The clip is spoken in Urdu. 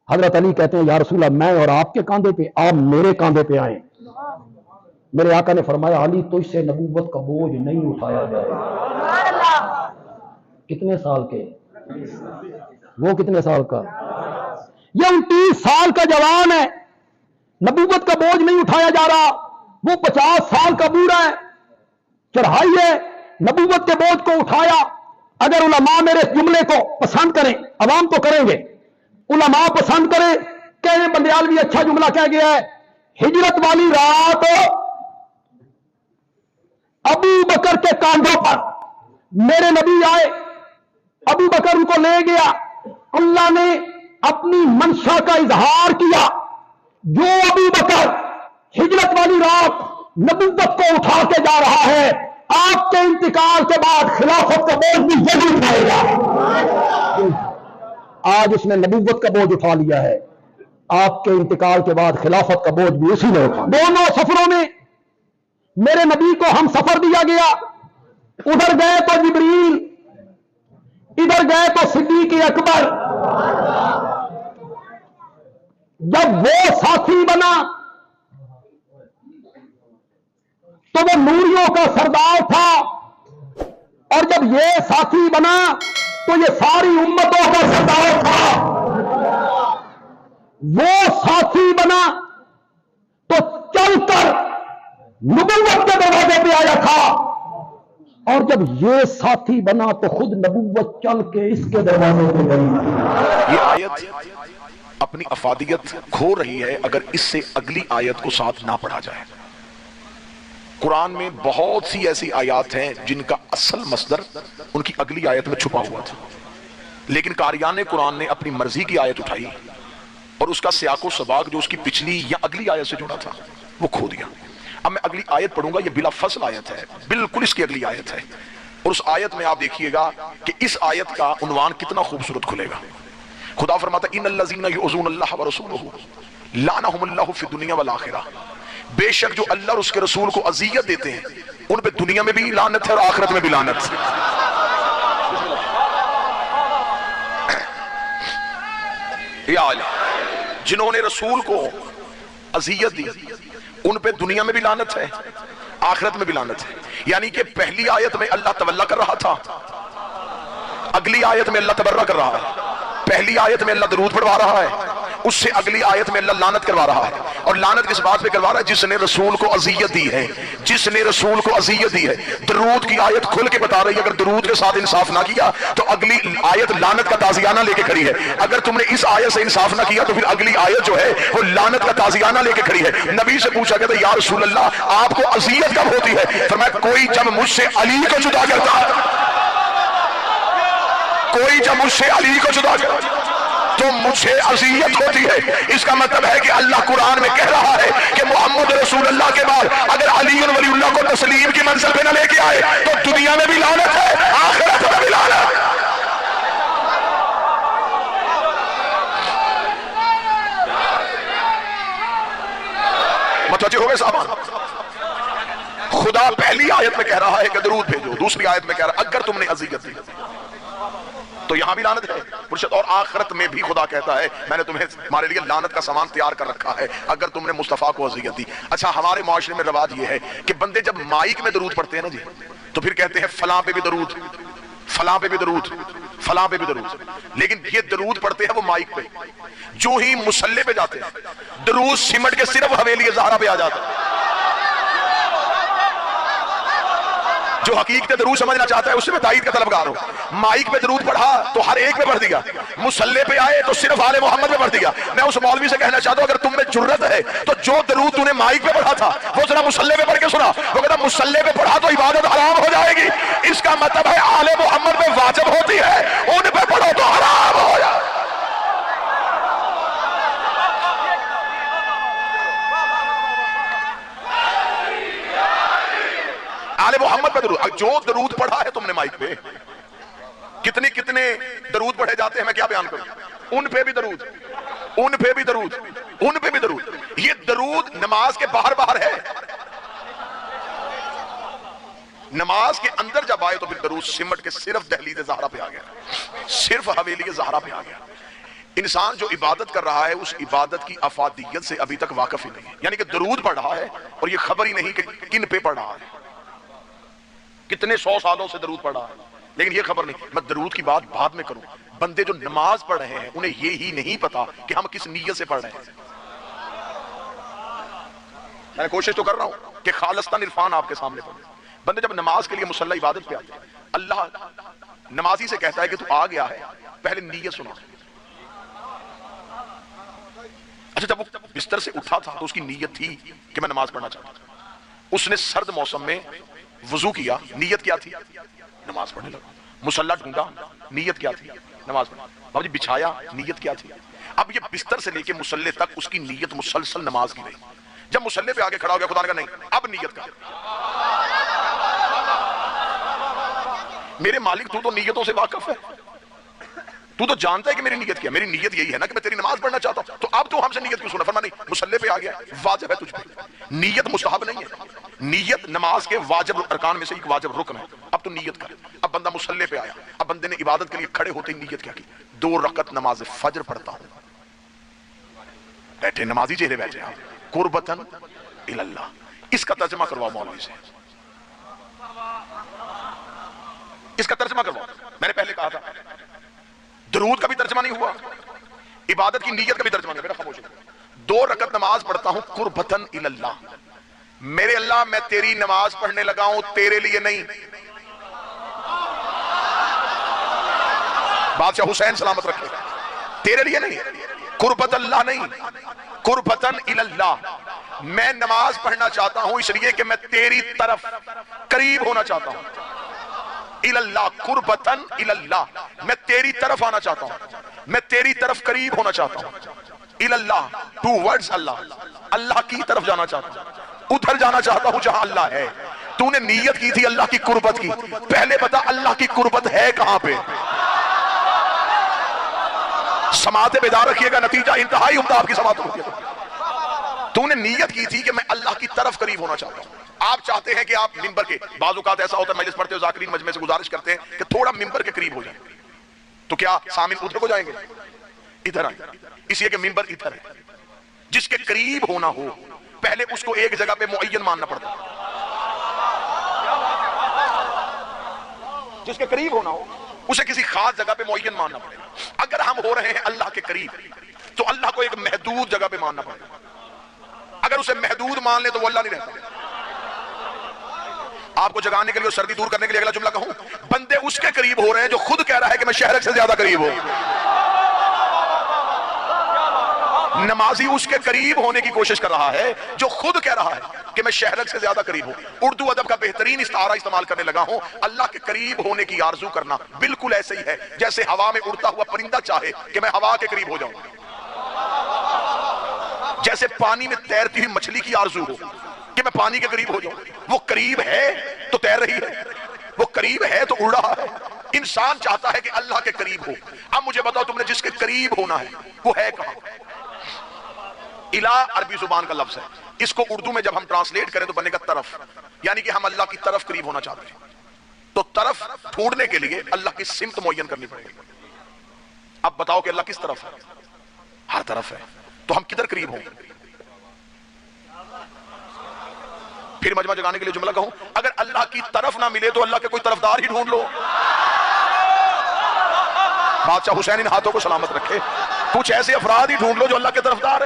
حضرت علی کہتے ہیں یا رسول اللہ میں اور آپ کے کاندھے پہ، آپ میرے کاندھے پہ آئیں۔ میرے آقا نے فرمایا علی تجھ سے نبوت کا بوجھ نہیں اٹھایا جائے گا۔ کتنے سال کے؟ وہ کتنے سال کا؟ یہ 29 سال کا جوان ہے، نبوت کا بوجھ نہیں اٹھایا جا رہا۔ وہ 50 سال کا بوڑھا ہے، چڑھائی ہے، نبوت کے بوجھ کو اٹھایا۔ اگر علماء میرے جملے کو پسند کریں، عوام تو کریں گے، علماء پسند کریں، کہنے بندیالوی اچھا جملہ کہہ گیا ہے، ہجرت والی رات ابو بکر کے کاندھوں پر میرے نبی آئے، ابو بکر ان کو لے گیا، اللہ نے اپنی منشا کا اظہار کیا۔ جو ابو بکر ہجرت والی رات نبوت کو اٹھا کے جا رہا ہے، آپ کے انتقال کے بعد خلافت کا بوجھ بھی یہی اٹھائے گا۔ آج اس نے نبوت کا بوجھ اٹھا لیا ہے، آپ کے انتقال کے بعد خلافت کا بوجھ بھی اسی نے اٹھا۔ دونوں سفروں میں میرے نبی کو ہم سفر دیا گیا، ادھر گئے تو جبریل، ادھر گئے تو صدیق اکبر۔ جب وہ ساتھی بنا تو وہ نوریوں کا سردار تھا، اور جب یہ ساتھی بنا تو یہ ساری امتوں کا سردار تھا۔ وہ ساتھی بنا تو چل کر نبوت کے دروازے پہ آیا تھا، اور جب یہ ساتھی بنا تو خود نبوت چل کے اس کے دروازے پہ گئی۔ یہ آیت اپنی افادیت کھو رہی ہے اگر اس سے اگلی آیت کو ساتھ نہ پڑھا جائے۔ قرآن میں بہت سی ایسی آیات ہیں جن کا اصل مصدر ان کی اگلی آیت میں چھپا ہوا تھا، لیکن قاریان قرآن نے اپنی مرضی کی آیت اٹھائی اور اس کا سیاق و سباق جو اس کی پچھلی یا اگلی آیت سے جڑا تھا وہ کھو دیا۔ اب میں اگلی آیت پڑھوں گا، یہ بلا فصل آیت ہے، بالکل اس کی اگلی آیت ہے، اور اس آیت میں آپ دیکھیے گا کہ اس آیت کا عنوان کتنا خوبصورت کھلے گا۔ خدا فرماتا ہے ان الذین یؤذون اللہ ورسولہ لعنہم اللہ فی الدنیا والآخرہ، بے شک جو اللہ اور اس کے رسول کو اذیت دیتے ہیں ان پہ دنیا میں بھی لعنت ہے اور آخرت میں بھی لعنت ہے۔ جنہوں نے رسول کو اذیت دی ان پہ دنیا میں بھی لعنت ہے، آخرت میں بھی لعنت ہے۔ یعنی کہ پہلی آیت میں اللہ تولا کر رہا تھا، اگلی آیت میں اللہ تبرہ کر رہا ہے۔ پہلی آیت میں اللہ درود پڑھوا رہا ہے، اس سے اگلی آیت میں اللہ لعنت کروا رہا ہے۔ اور لعنت کس بات پہ کروا رہا ہے؟ جس نے رسول کو اذیت دی ہے، جس نے رسول کو اذیت دی ہے۔ درود کی آیت کھل کے بتا رہی ہے اگر درود کے ساتھ انصاف نہ کیا تو اگلی آیت لعنت کا تعزیانہ لے کے کھڑی ہے، اگر تم نے اس آیت سے انصاف نہ کیا تو پھر اگلی آیت جو ہے وہ لعنت کا تعزیانہ لے کے کھڑی ہے۔ نبی سے پوچھا گیا یا رسول اللہ آپ کو اذیت کب ہوتی ہے؟ فرمایا کوئی جب مجھ سے علی کو جدا کرتا ہے، کوئی جب مجھ سے علی کو جدا کرتا تو مجھے اذیت ہوتی ہے۔ اس کا مطلب ہے کہ اللہ قرآن میں کہہ رہا ہے کہ محمد رسول اللہ کے بعد اگر علی ولی اللہ کو تسلیم کی منزل پہ نہ لے کے آئے تو دنیا میں بھی لعنت ہے، آخرت میں بھی لعنت ہے۔ متوجہ ہو گئے صاحب؟ خدا پہلی آیت میں کہہ رہا ہے کہ درود بھیجو، دوسری آیت میں کہہ رہا ہے اگر تم نے اذیت دی تو یہاں بھی لعنت ہے مرشد، اور آخرت میں بھی خدا کہتا ہے میں نے تمہیں ہمارے لیے لعنت کا سامان تیار کر رکھا ہے اگر تم نے مصطفیٰ کو اذیت دی۔ اچھا ہمارے معاشرے میں رواج یہ ہے کہ بندے جب مائک میں درود پڑھتے ہیں نا جی تو پھر کہتے ہیں فلاں پہ بھی درود، فلاں پہ بھی درود، فلاں پہ بھی درود، لیکن یہ درود پڑھتے ہیں وہ مائک پہ، جو ہی مصلی پہ جاتے ہیں درود سمٹ کے صرف حویلی زہرا پہ آ جاتا ہے۔ جو حقیقت درود سمجھنا چاہتا ہے اس سے میں تائید کا طلبگار ہوں۔ مائک پہ درود پڑھا تو ہر ایک پہ پڑھ دیا، مصلی پہ آئے تو صرف آل محمد پہ پڑھ دیا۔ میں اس مولوی سے کہنا چاہتا ہوں اگر تم میں جرت ہے تو جو درود تو نے مائک پہ پڑھا تھا وہ ذرا مصلی پہ پڑھ کے سنا۔ وہ کہتا مصلی پہ پڑھا تو عبادت حرام ہو جائے گی، اس کا مطلب ہے آل محمد پہ واجب ہوتی ہے، ان پہ پڑھو تو حرام ہو جائے۔ آل محمد پہ درود، جو درود پڑھا ہے تم نے مائک پہ، کتنے کتنے درود پڑھے جاتے ہیں میں کیا بیان کروں، ان پہ بھی درود، ان پہ بھی درود، ان پہ بھی درود۔ یہ درود نماز کے باہر باہر ہے، نماز کے اندر جب آئے تو پھر درود سمٹ کے صرف دہلیز زہرا پہ آ گیا، صرف حویلی زہرا پہ آ گیا۔ انسان جو عبادت کر رہا ہے اس عبادت کی افادیت سے ابھی تک واقف ہی نہیں ہے، یعنی کہ درود پڑھ رہا ہے اور یہ خبر ہی نہیں کہ کن پہ پڑھ رہا ہے، کتنے 100 سالوں سے درود پڑھ رہا ہے، لیکن یہ خبر نہیں۔ میں درود کی بات بعد میں کروں، بندے جو نماز پڑھ رہے ہیں انہیں یہی نہیں پتا کہ ہم کس نیت سے پڑھ رہے ہیں۔ میں کوشش تو کر رہا ہوں کہ خالصتاً عرفان آپ کے سامنے پڑھیں۔ بندے جب نماز کے لیے مصلی عبادت پہ آتے ہیں، اللہ نمازی سے کہتا ہے کہ تو آ گیا ہے، پہلے نیت سنا۔ اچھا، جب وہ بستر سے اٹھا تھا تو اس کی نیت تھی کہ میں نماز پڑھنا چاہتا ہوں۔ اس نے سرد موسم میں وضو کیا، نیت کیا تھی؟ نماز پڑھنے لگا۔ مصلی ڈھونڈا، نیت کیا تھی؟ نماز پڑھنا۔ بابا جی بچھایا، نیت کیا تھی؟ اب یہ بستر سے لے کے مصلی تک اس کی نیت مسلسل نماز کی رہی۔ جب مصلی پہ آگے کھڑا ہو گیا، خدا نے کہا نہیں، اب نیت کر۔ میرے مالک تو نیتوں سے واقف ہے، تو جانتا ہے کہ میری نیت کیا؟ میری نیت یہی ہے نا کہ میں تیری نماز پڑھنا چاہتا ہوں، تو اب تو ہم سے نیت کیوں سنا؟ فرما نہیں، مصلی پہ آ گیا، واجب ہے تجھ پہ۔ نیت مستحب نہیں ہے، نیت نماز کے واجب ارکان میں سے ایک واجب رکن ہے۔ اب تو نیت کر۔ اب بندہ مصلی پہ آیا، اب بندے نے عبادت کے لیے کھڑے ہوتے ہی نیت کیا کی؟ 2 رکعت نماز فجر پڑھتا ہوں۔ بیٹھے نمازی چہرے بیٹھے ہیں، قربتاً اللہ۔ اس کا ترجمہ کرواؤ مولوی سے، اس کا ترجمہ کرواؤ۔ میں نے پہلے کہا تھا درود کا بھی ترجمہ نہیں ہوا، عبادت کی نیت کا بھی ترجمہ نہیں۔ میرا خاموش ہے۔ 2 رکعت نماز پڑھتا ہوں قربتاً اللہ، میرے اللہ میں تیری نماز پڑھنے لگا ہوں، تیرے لیے نہیں۔ بادشاہ حسین سلامت رکھے، تیرے لیے نہیں، قربت اللہ نہیں، قربتاً اللہ۔ میں نماز پڑھنا چاہتا ہوں اس لیے کہ میں تیری طرف قریب ہونا چاہتا ہوں۔ اللہ قربتاً اللہ، میں تیری طرف آنا چاہتا ہوں، میں تیری طرف قریب ہونا چاہتا ہوں۔ اللہ ٹوورڈز اللہ، اللہ کی طرف جانا چاہتا ہوں، ادھر جانا چاہتا ہوں جہاں اللہ ہے۔ تو نے نیت کی تھی اللہ کی قربت کی، پہلے بتا اللہ کی قربت ہے کہاں پہ؟ سماعت بیدار رکھیے گا، نتیجہ انتہائی عمدہ آپ کی سماعت ہوتی ہے۔ تو نے نیت کی تھی کہ میں اللہ کی طرف قریب ہونا چاہتا ہوں۔ آپ چاہتے ہیں کہ آپ ممبر کے، بعض اوقات ایسا ہوتا ہے مجلس پڑھتے ہو، ذاکرین مجمع سے گزارش کرتے ہیں کہ تھوڑا ممبر کے قریب ہو جائیں، تو کیا سامعین ادھر کو جائیں گے؟ ادھر آئیں، اس لیے کہ ممبر ادھر ہے۔ جس کے قریب ہونا ہو پہلے اس کو ایک جگہ پہ معین ماننا پڑتا ہے۔ جس کے قریب ہونا ہو اسے کسی خاص جگہ پہ معین ماننا پڑے گا۔ اگر ہم ہو رہے ہیں اللہ کے قریب تو اللہ کو ایک محدود جگہ پہ ماننا پڑے گا۔ اگر اسے محدود مان لے تو وہ اللہ نہیں رہتا۔ آپ کو جگانے کے لیے اور سردی دور کرنے کے لیے اگلا جملہ کہوں، بندے اس کے قریب ہو رہے ہیں جو خود کہہ رہا ہے کہ میں شہرک سے زیادہ قریب ہوں۔ نمازی اس کے قریب ہونے کی کوشش کر رہا ہے جو خود کہہ رہا ہے کہ میں شہرک سے زیادہ قریب ہوں۔ اردو ادب کا بہترین استعارہ استعمال کرنے لگا ہوں، اللہ کے قریب ہونے کی آرزو کرنا بالکل ایسے ہی ہے جیسے ہوا میں اڑتا ہوا پرندہ چاہے کہ میں ہوا کے قریب ہو جاؤں، جیسے پانی میں تیرتی ہوئی مچھلی کی آرزو ہو کہ میں پانی کے قریب ہو جاؤں۔ وہ قریب ہے تو تیر رہی ہے، وہ قریب ہے تو اڑ رہا ہے۔ انسان چاہتا ہے کہ اللہ کے قریب ہو۔ اب مجھے بتاؤ تم نے جس کے قریب ہونا ہے وہ ہے کہاں؟ الہ عربی زبان کا لفظ ہے، اس کو اردو میں جب ہم ٹرانسلیٹ کریں تو بنے گا طرف، یعنی کہ ہم اللہ کی طرف قریب ہونا چاہتے ہیں۔ تو طرف ڈھونڈنے کے لیے اللہ کی سمت معین کرنی پڑے گی۔ اب بتاؤ کہ اللہ کس طرف ہے؟ ہر طرف ہے، تو ہم کدھر قریب ہوں گے؟ پھر مجمع جگانے کے لیے جملہ کہوں، اگر اللہ کی طرف نہ ملے تو اللہ کے کوئی طرفدار ہی ڈھونڈ لو۔ بادشاہ حسین ان ہاتھوں کو سلامت رکھے، کچھ ایسے افراد ہی ڈھونڈ لو جو اللہ کے طرفدار ہیں۔